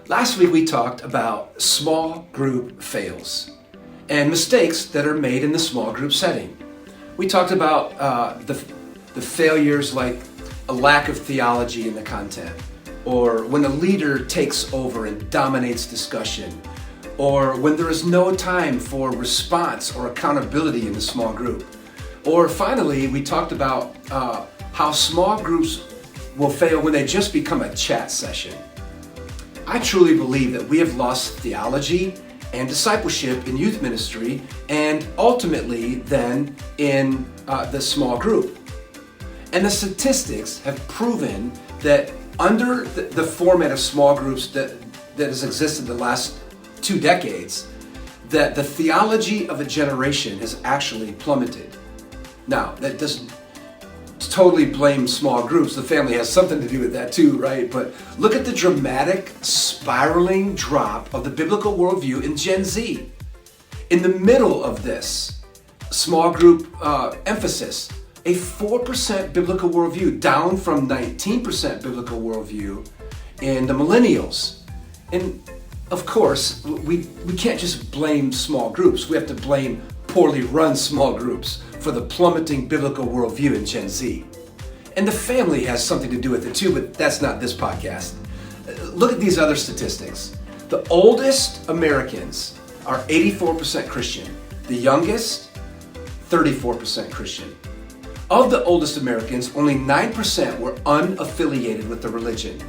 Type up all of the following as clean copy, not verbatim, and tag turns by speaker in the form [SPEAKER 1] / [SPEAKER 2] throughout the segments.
[SPEAKER 1] Last week we talked about small group fails and mistakes that are made in the small group setting. We talked about the failures like a lack of theology in the content, or when a leader takes over and dominates discussion, or when there is no time for response or accountability in the small group. Or finally, we talked about how small groups will fail when they just become a chat session. I truly believe that we have lost theology and discipleship in youth ministry and ultimately then in the small group. And the statistics have proven that under the format of small groups that has existed the last 2 decades, that the theology of a generation has actually plummeted. Now, that doesn't totally blame small groups. The family has something to do with that too, right? But look at the dramatic spiraling drop of the biblical worldview in Gen Z. In the middle of this small group emphasis, a 4% biblical worldview, down from 19% biblical worldview in the millennials. And of course, we can't just blame small groups. We have to blame poorly run small groups for the plummeting biblical worldview in Gen Z. And the family has something to do with it too, but that's not this podcast. Look at these other statistics. The oldest Americans are 84% Christian. The youngest, 34% Christian. Of the oldest Americans, only 9% were unaffiliated with the religion.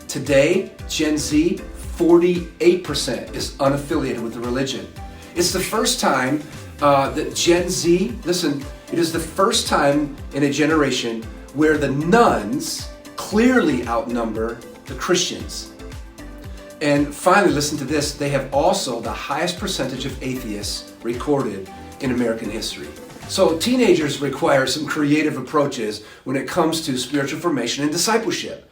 [SPEAKER 1] Today, Gen Z, 48% is unaffiliated with the religion. It's the first time that Gen Z, listen, it is the first time in a generation where the nones clearly outnumber the Christians. And finally, listen to this, they have also the highest percentage of atheists recorded in American history. So teenagers require some creative approaches when it comes to spiritual formation and discipleship.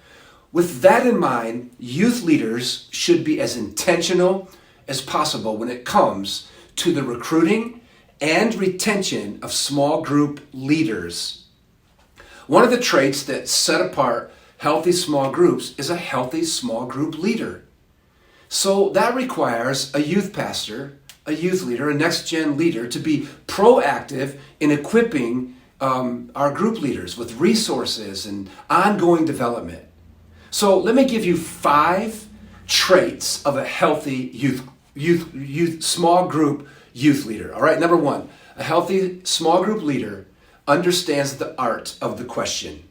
[SPEAKER 1] With that in mind, youth leaders should be as intentional as possible when it comes to the recruiting and retention of small group leaders. One of the traits that set apart healthy small groups is a healthy small group leader. So that requires a youth pastor, a youth leader, a next-gen leader to be proactive in equipping our group leaders with resources and ongoing development. So let me give you 5 traits of a healthy small group youth leader. All right, number 1, a healthy small group leader understands the art of the question.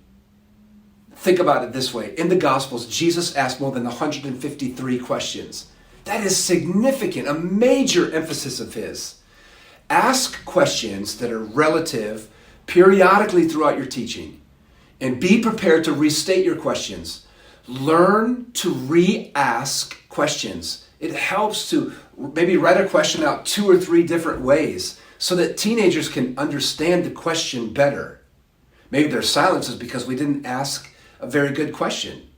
[SPEAKER 1] Think about it this way. In the Gospels, Jesus asked more than 153 questions. That is significant, a major emphasis of his. Ask questions that are relative periodically throughout your teaching, and be prepared to restate your questions. Learn to re-ask questions. It helps to maybe write a question out 2 or 3 different ways so that teenagers can understand the question better. Maybe their silence is because we didn't ask a very good question.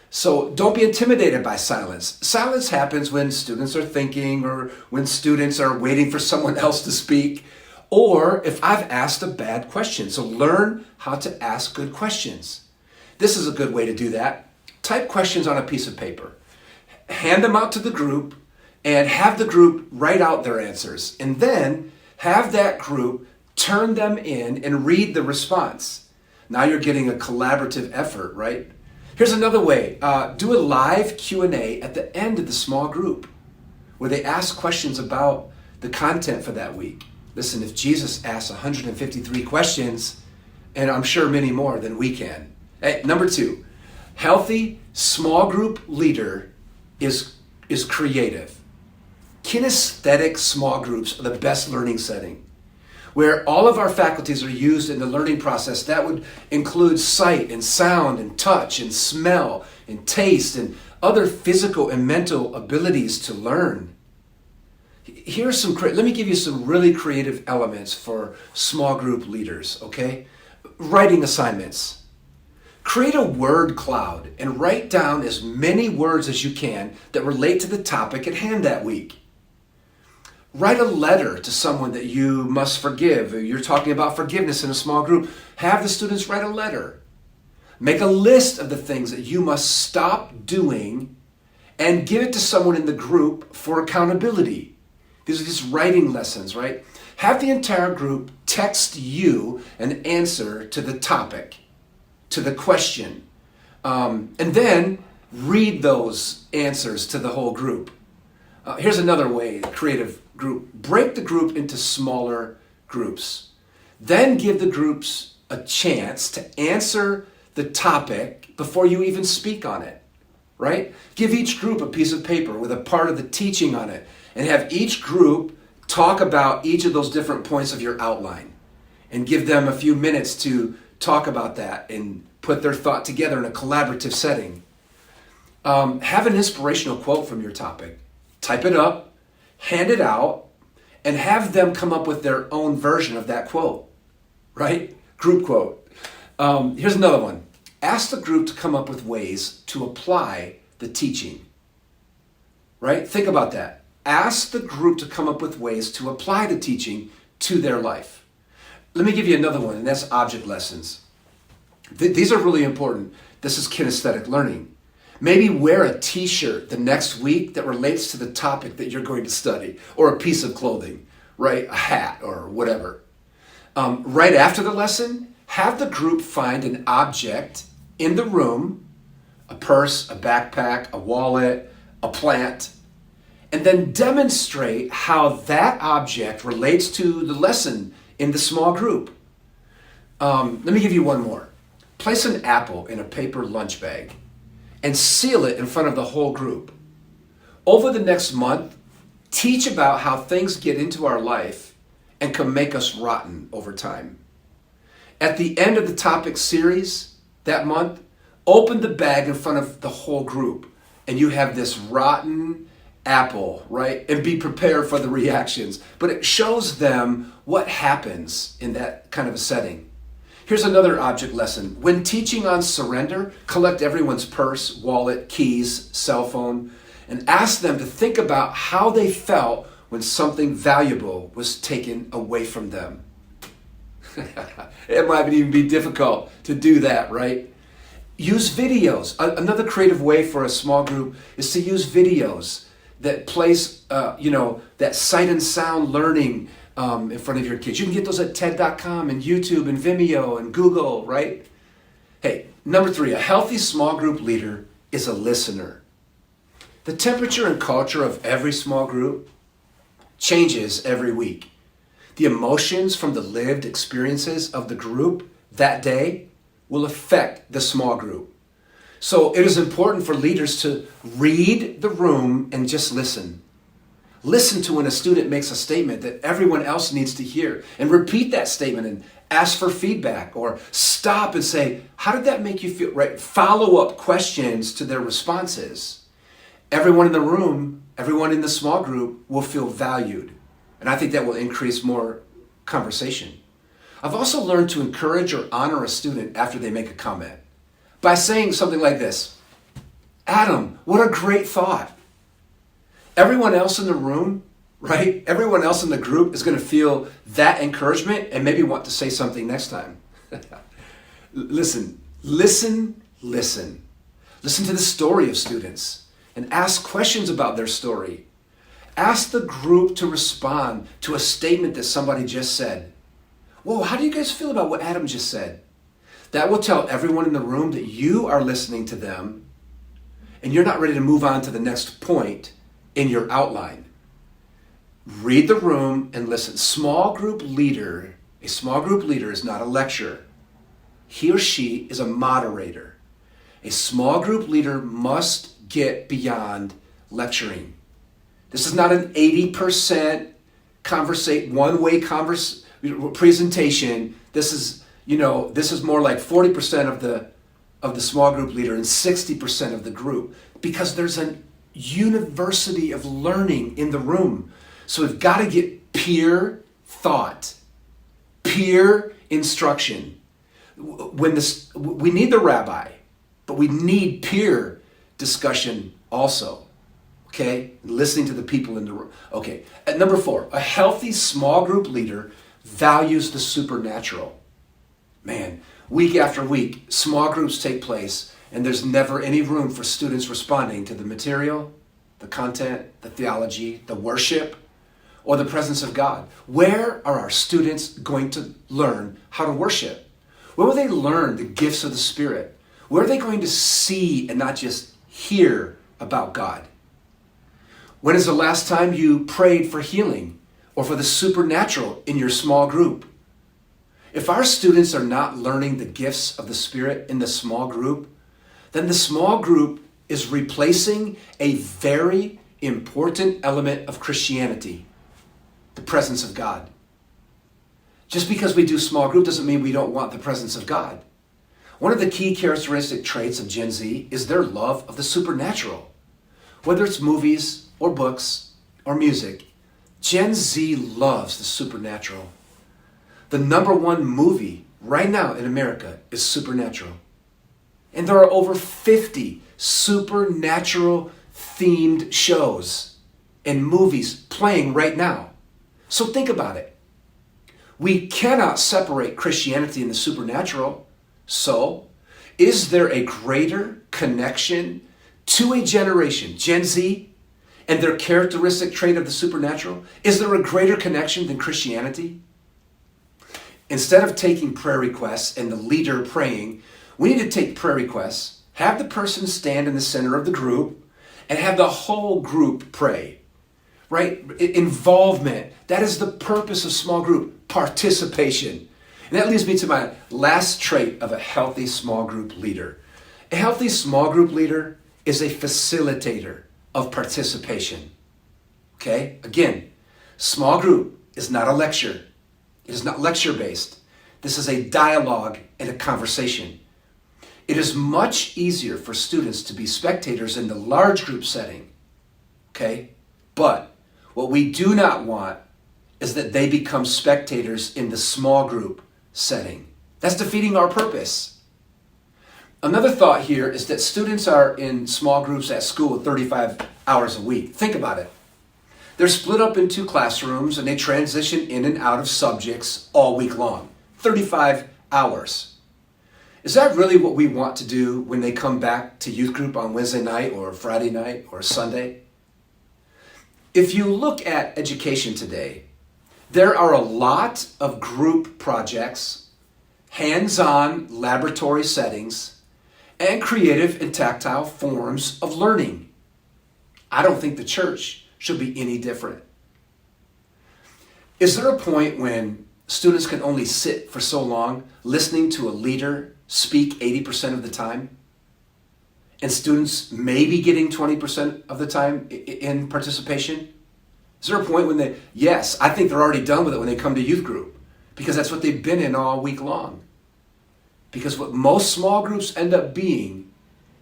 [SPEAKER 1] So don't be intimidated by silence. Silence happens when students are thinking or when students are waiting for someone else to speak, or if I've asked a bad question. So learn how to ask good questions. This is a good way to do that. Type questions on a piece of paper. Hand them out to the group and have the group write out their answers. And then have that group turn them in and read the response. Now you're getting a collaborative effort, right? Here's another way. Do a live Q&A at the end of the small group where they ask questions about the content for that week. Listen, if Jesus asked 153 questions, and I'm sure many more than we can. Hey, number 2, healthy small group leader is creative. Kinesthetic small groups are the best learning setting. Where all of our faculties are used in the learning process, that would include sight and sound and touch and smell and taste and other physical and mental abilities to learn. Let me give you some really creative elements for small group leaders, okay? Writing assignments. Create a word cloud and write down as many words as you can that relate to the topic at hand that week. Write a letter to someone that you must forgive. You're talking about forgiveness in a small group. Have the students write a letter. Make a list of the things that you must stop doing and give it to someone in the group for accountability. These are just writing lessons, right? Have the entire group text you an answer to the topic, to the question, and then read those answers to the whole group. Here's another way, creative group. Break the group into smaller groups. Then give the groups a chance to answer the topic before you even speak on it, right? Give each group a piece of paper with a part of the teaching on it, and have each group talk about each of those different points of your outline, and give them a few minutes to talk about that and put their thought together in a collaborative setting. Have an inspirational quote from your topic. Type it up, hand it out, and have them come up with their own version of that quote, right? Group quote. Here's another one. Ask the group to come up with ways to apply the teaching, right? Think about that. Ask the group to come up with ways to apply the teaching to their life. Let me give you another one, and that's object lessons. These are really important. This is kinesthetic learning. Maybe wear a t-shirt the next week that relates to the topic that you're going to study, or a piece of clothing, right? A hat or whatever. Right after the lesson, have the group find an object in the room, a purse, a backpack, a wallet, a plant, and then demonstrate how that object relates to the lesson in the small group. Let me give you one more. Place an apple in a paper lunch bag and seal it in front of the whole group. Over the next month, teach about how things get into our life and can make us rotten over time. At the end of the topic series that month, open the bag in front of the whole group, and you have this rotten apple, right? And be prepared for the reactions. But it shows them what happens in that kind of a setting. Here's another object lesson. When teaching on surrender, collect everyone's purse, wallet, keys, cell phone, and ask them to think about how they felt when something valuable was taken away from them. It might even be difficult to do that, right? Use videos. Another creative way for a small group is to use videos that place, that sight and sound learning in front of your kids. You can get those at TED.com and YouTube and Vimeo and Google, right? Hey, number 3, a healthy small group leader is a listener. The temperature and culture of every small group changes every week. The emotions from the lived experiences of the group that day will affect the small group. So it is important for leaders to read the room and just listen. Listen to when a student makes a statement that everyone else needs to hear, and repeat that statement and ask for feedback, or stop and say, how did that make you feel? Right? Follow up questions to their responses. Everyone in the room, everyone in the small group will feel valued. And I think that will increase more conversation. I've also learned to encourage or honor a student after they make a comment by saying something like this: Adam, what a great thought. Everyone else in the room, right? Everyone else in the group is going to feel that encouragement and maybe want to say something next time. Listen. Listen to the story of students and ask questions about their story. Ask the group to respond to a statement that somebody just said. Whoa, how do you guys feel about what Adam just said? That will tell everyone in the room that you are listening to them and you're not ready to move on to the next point in your outline. Read the room and listen. A small group leader is not a lecturer. He or she is a moderator. A small group leader must get beyond lecturing. This is not an 80% one-way presentation. This is more like 40% of the small group leader and 60% of the group, because there's a university of learning in the room. So we've got to get peer thought, peer instruction. We need the rabbi, but we need peer discussion also. Okay, listening to the people in the room. Okay, at number 4, a healthy small group leader values the supernatural. Man, week after week, small groups take place, and there's never any room for students responding to the material, the content, the theology, the worship, or the presence of God. Where are our students going to learn how to worship? Where will they learn the gifts of the Spirit? Where are they going to see and not just hear about God? When is the last time you prayed for healing or for the supernatural in your small group? If our students are not learning the gifts of the Spirit in the small group, then the small group is replacing a very important element of Christianity, the presence of God. Just because we do small group doesn't mean we don't want the presence of God. One of the key characteristic traits of Gen Z is their love of the supernatural. Whether it's movies or books or music, Gen Z loves the supernatural. The number one movie right now in America is Supernatural. And there are over 50 supernatural themed shows and movies playing right now. So think about it. We cannot separate Christianity and the supernatural. So, is there a greater connection to a generation, Gen Z, and their characteristic trait of the supernatural? Is there a greater connection than Christianity? Instead of taking prayer requests and the leader praying, we need to take prayer requests, have the person stand in the center of the group, and have the whole group pray. Right? Involvement. That is the purpose of small group. Participation. And that leads me to my last trait of a healthy small group leader. A healthy small group leader is a facilitator of participation. Okay? Again, small group is not a lecture. It is not lecture-based. This is a dialogue and a conversation. It is much easier for students to be spectators in the large group setting. Okay? But what we do not want is that they become spectators in the small group setting. That's defeating our purpose. Another thought here is that students are in small groups at school 35 hours a week. Think about it. They're split up into classrooms and they transition in and out of subjects all week long. 35 hours. Is that really what we want to do when they come back to youth group on Wednesday night or Friday night or Sunday? If you look at education today, there are a lot of group projects, hands-on laboratory settings, and creative and tactile forms of learning. I don't think the church should be any different. Is there a point when students can only sit for so long listening to a leader speak 80% of the time? And students maybe getting 20% of the time in participation? Is there a point when yes, I think they're already done with it when they come to youth group, because that's what they've been in all week long. Because what most small groups end up being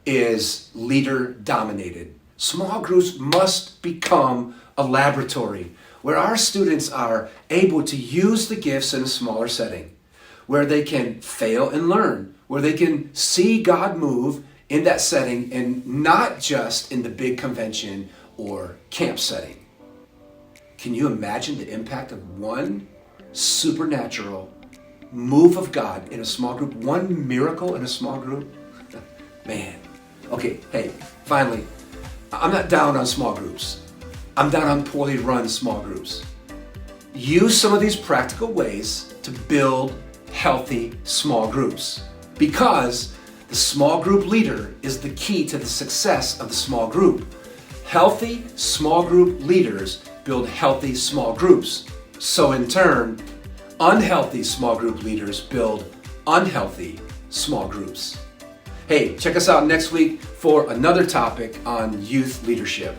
[SPEAKER 1] is leader dominated. Small groups must become a laboratory where our students are able to use the gifts in a smaller setting, where they can fail and learn, where they can see God move in that setting and not just in the big convention or camp setting. Can you imagine the impact of one supernatural move of God in a small group? One miracle in a small group? Man. Okay, hey, finally, I'm not down on small groups. I'm down on poorly run small groups. Use some of these practical ways to build healthy small groups, because the small group leader is the key to the success of the small group. Healthy small group leaders build healthy small groups. So in turn, unhealthy small group leaders build unhealthy small groups. Hey, check us out next week for another topic on youth leadership.